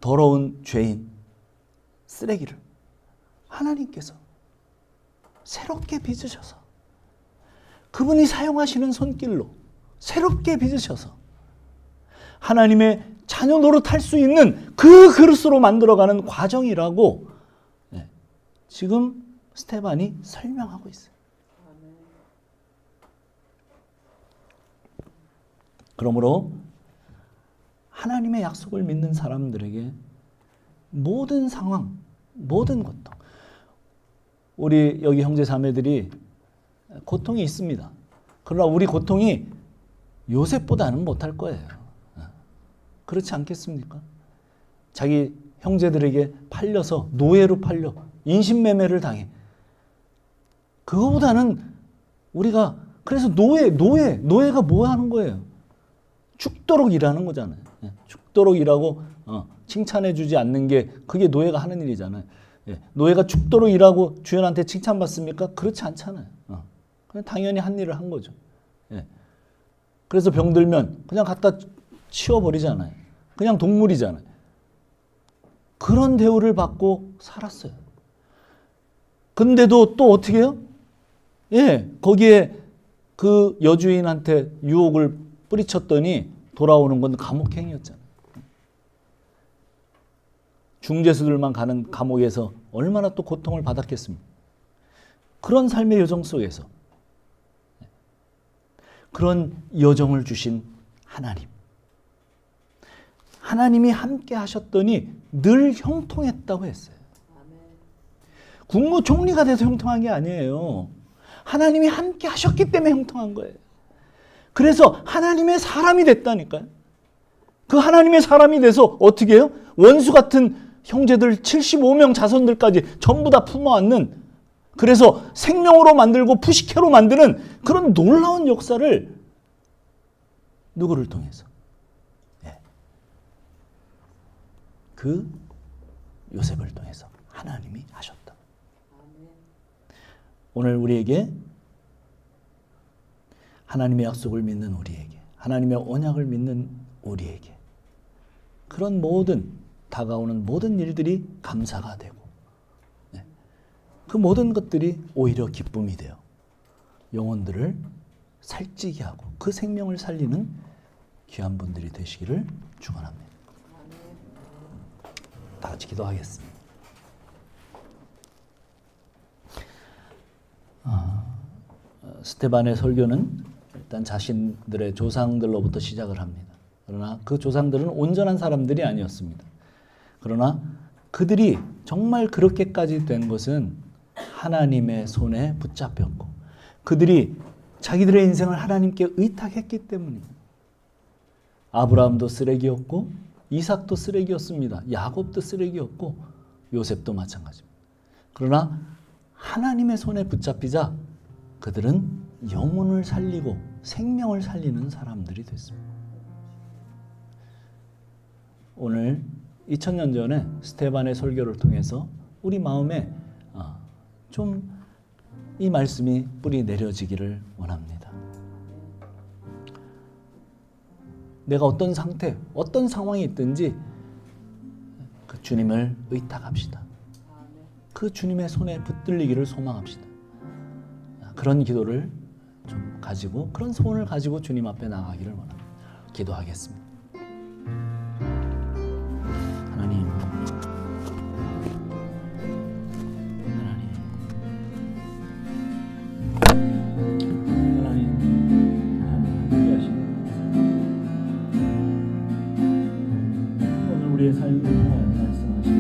더러운 죄인 쓰레기를 하나님께서 새롭게 빚으셔서 그분이 사용하시는 손길로 새롭게 빚으셔서 하나님의 자녀 노릇할 수 있는 그 그릇으로 만들어가는 과정이라고 지금 스테반이 설명하고 있어요. 그러므로 하나님의 약속을 믿는 사람들에게 모든 상황, 모든 고통, 우리 여기 형제 자매들이 고통이 있습니다. 그러나 우리 고통이 요셉보다는 못할 거예요. 그렇지 않겠습니까? 자기 형제들에게 팔려서 노예로 팔려 인신매매를 당해. 그거보다는 우리가 그래서 노예가 뭐 하는 거예요? 죽도록 일하는 거잖아요. 죽도록 일하고 칭찬해 주지 않는 게 그게 노예가 하는 일이잖아요. 노예가 죽도록 일하고 주연한테 칭찬받습니까? 그렇지 않잖아요. 그냥 당연히 한 일을 한 거죠. 그래서 병들면 그냥 갖다 치워버리잖아요. 그냥 동물이잖아요. 그런 대우를 받고 살았어요. 근데도 또 어떻게 해요? 거기에 그 여주인한테 유혹을 뿌리쳤더니 돌아오는 건 감옥행이었잖아요. 중재수들만 가는 감옥에서 얼마나 또 고통을 받았겠습니까? 그런 삶의 여정 속에서 그런 여정을 주신 하나님. 하나님이 함께 하셨더니 늘 형통했다고 했어요. 국무총리가 돼서 형통한 게 아니에요. 하나님이 함께 하셨기 때문에 형통한 거예요. 그래서 하나님의 사람이 됐다니까요. 그 하나님의 사람이 돼서 어떻게 해요? 원수 같은 형제들 75명 자손들까지 전부 다 품어안는, 그래서 생명으로 만들고 푸시케로 만드는 그런 놀라운 역사를 누구를 통해서? 그 요셉을 통해서 하나님이 하셨다. 오늘 우리에게 하나님의 약속을 믿는 우리에게, 하나님의 언약을 믿는 우리에게 그런 모든 다가오는 모든 일들이 감사가 되고 그 모든 것들이 오히려 기쁨이 되어 영혼들을 살찌게 하고 그 생명을 살리는 귀한 분들이 되시기를 축원합니다. 다 같이 기도하겠습니다. 스테반의 설교는 일단 자신들의 조상들로부터 시작을 합니다. 그러나 그 조상들은 온전한 사람들이 아니었습니다. 그러나 그들이 정말 그렇게까지 된 것은 하나님의 손에 붙잡혔고 그들이 자기들의 인생을 하나님께 의탁했기 때문입니다. 아브라함도 쓰레기였고 이삭도 쓰레기였습니다. 야곱도 쓰레기였고 요셉도 마찬가지입니다. 그러나 하나님의 손에 붙잡히자 그들은 영혼을 살리고 생명을 살리는 사람들이 됐습니다. 오늘 2000년 전에 스테반의 설교를 통해서 우리 마음에 좀 이 말씀이 뿌리 내려지기를 원합니다. 내가 어떤 상태, 어떤 상황이 있든지 그 주님을 의탁합시다. 그 주님의 손에 붙들리기를 소망합시다. 그런 기도를 좀 가지고, 그런 소원을 가지고 주님 앞에 나가기를 원합니다. 기도하겠습니다. 하나님, 우리의 삶을 통하여 말씀하시고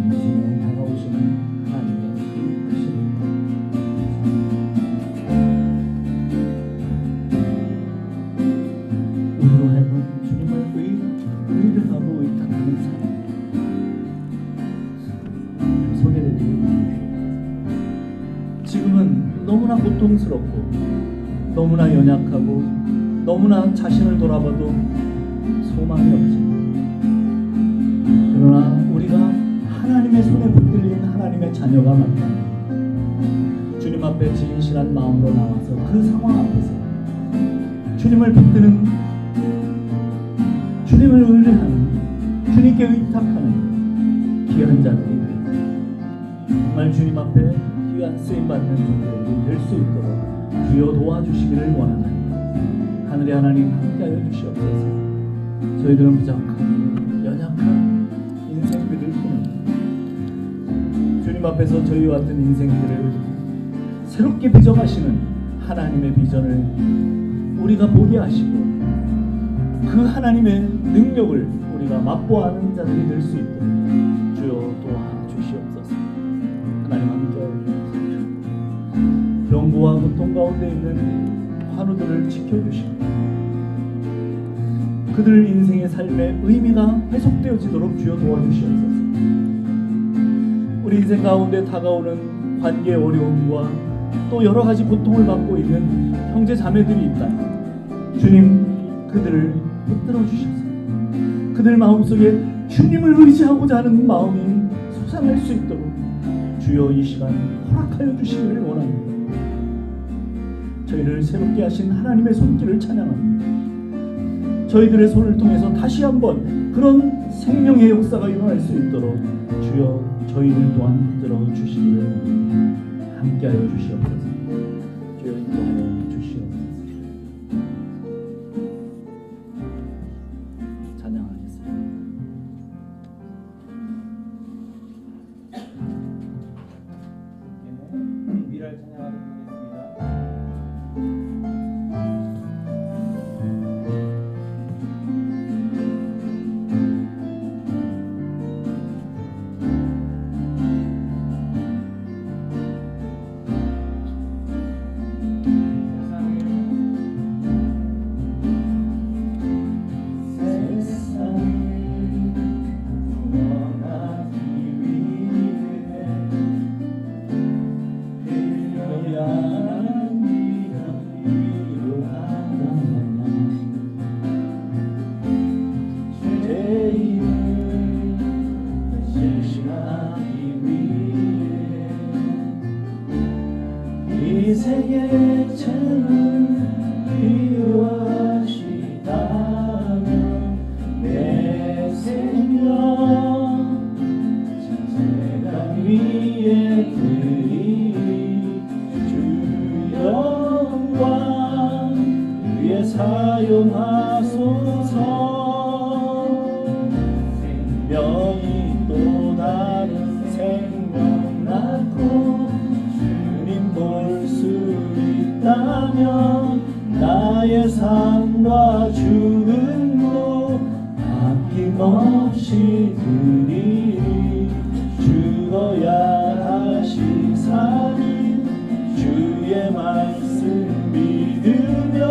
인생에 다가오시는 하나님의 크신 지금은 너무나 고통스럽고 너무나 연약하고 너무나 자신을 돌아봐도 소망이 없지. 그러나 우리가 하나님의 손에 붙들린 하나님의 자녀가 맞다. 주님 앞에 진실한 마음으로 나와서 그 상황 앞에서 주님을 붙드는, 주님을 의뢰하는, 주님께 의탁하는 귀한 자들이 되다. 정말 주님 앞에 귀한 쓰임받는 존재들이 될 수 있도록 주여 도와주시기를 원하나이다. 하늘의 하나님 함께하여 주시옵소서. 저희들은 부족하고 연약한 인생들을 보는 주님 앞에서 저희와 같은 인생들을 새롭게 빚어가시는 하나님의 비전을 우리가 보게 하시고 그 하나님의 능력을 우리가 맛보아하는 자들이 될 수 있도록 주여 도와주시옵소서. 하나님 함께하여 주옵소서. 병고와 고통 가운데 있는 환우들을 지켜주시고 그들 인생의 삶의 의미가 회복되어지도록 주여 도와주시옵소서. 우리 인생 가운데 다가오는 관계의 어려움과 또 여러 가지 고통을 받고 있는 형제 자매들이 있다. 주님 그들을 붙들어 주셔서 그들 마음속에 주님을 의지하고자 하는 마음이 솟아날 수 있도록 주여 이 시간 허락하여 주시기를 원합니다. 저희를 새롭게 하신 하나님의 손길을 찬양합니다. 저희들의 손을 통해서 다시 한번 그런 생명의 역사가 일어날 수 있도록 주여 저희를 또한 붙들어 주시기를 원합니다. 함께하여 주시옵소서. 주여 인도하여 주시옵소서. 찬양하겠습니다. 미랄 찬양하겠습니다. 인생의 죄는 필요하시다면 내 생명 제가 위에 드리리 주 영광 위에 사용하소서. 생명이 또 다른 생명 낳고 주님 볼 수 있다면 나의 삶과 죽음도 아낌없이 드리리. 죽어야 하시사니 주의 말씀 믿으며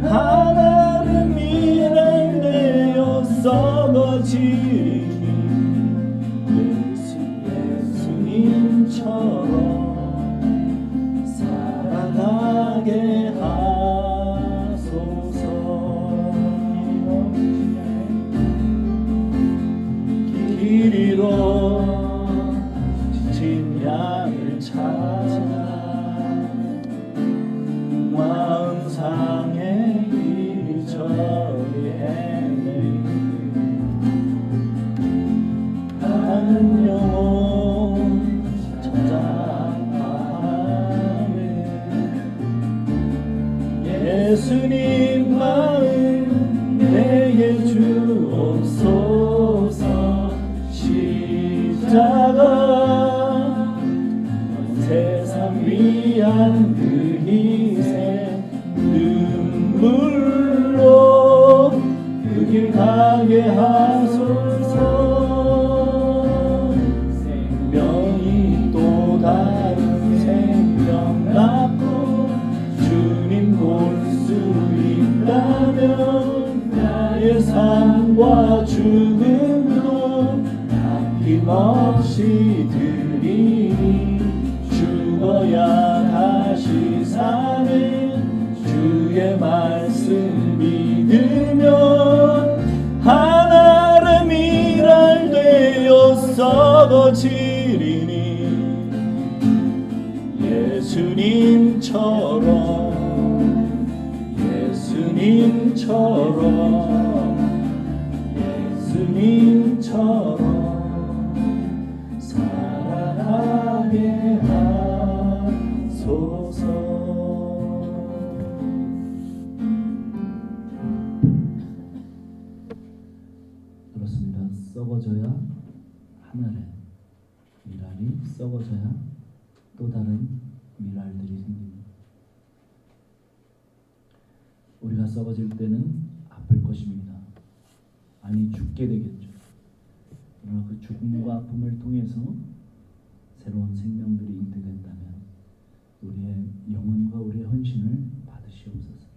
하나는 미랄 내어 썩어지리. 예수님처럼 살아가게 하소서. 길 잃어 지친 양을 찾아 마음 상해 이리저리 헤매고 하는 영혼 찾아가네. 예수님 마음 내게 주옵소서. 십자가 세상 위한 그 희생 눈물로 그 길 가게 하소서. 생명이 또 다른 생명 낳고 주님 볼 수 있다면 나의 삶과 죽음도 아낌없이 드리니. 주 예수님처럼 살아가게 하소서. 그렇습니다. 썩어져야 하늘에 미랄이 썩어져야 또 다른 미랄들이 생깁니다. 우리가 썩어질 때는 아플 것입니다. 아니 죽게 되겠죠. 그러나 그 죽음과 아픔을 통해서 새로운 생명들이 잉태된다면 우리의 영혼과 우리의 헌신을 받으시옵소서.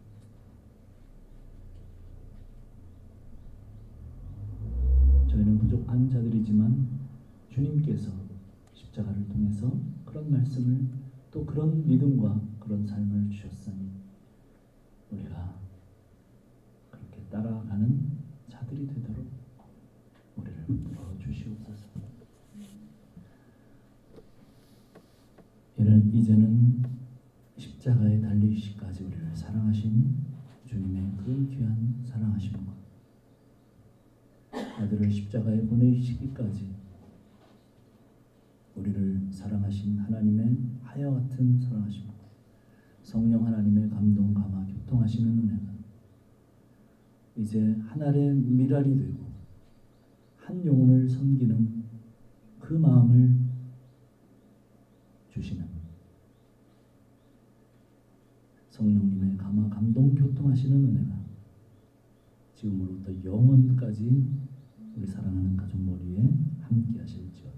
저희는 부족한 자들이지만 주님께서 십자가를 통해서 그런 말씀을 또 그런 믿음과 그런 삶을 주셨으니 우리가 그렇게 따라가는 자들이 되도록 우리를 붙들어 주시옵소서. 이제는 십자가에 달리시기까지 우리를 사랑하신 주님의 그 귀한 사랑하심과 아들을 십자가에 보내시기까지 우리를 사랑하신 하나님의 하여 같은 사랑하심과 성령 하나님의 감동, 감화, 교통하시는 은혜가 이제 한 알의 미랄이 되고 한 영혼을 섬기는 그 마음을 주시는 성령님의 감화, 감동, 교통하시는 은혜가 지금으로부터 영원까지 우리 사랑하는 가족 머리에 함께 하실지어다.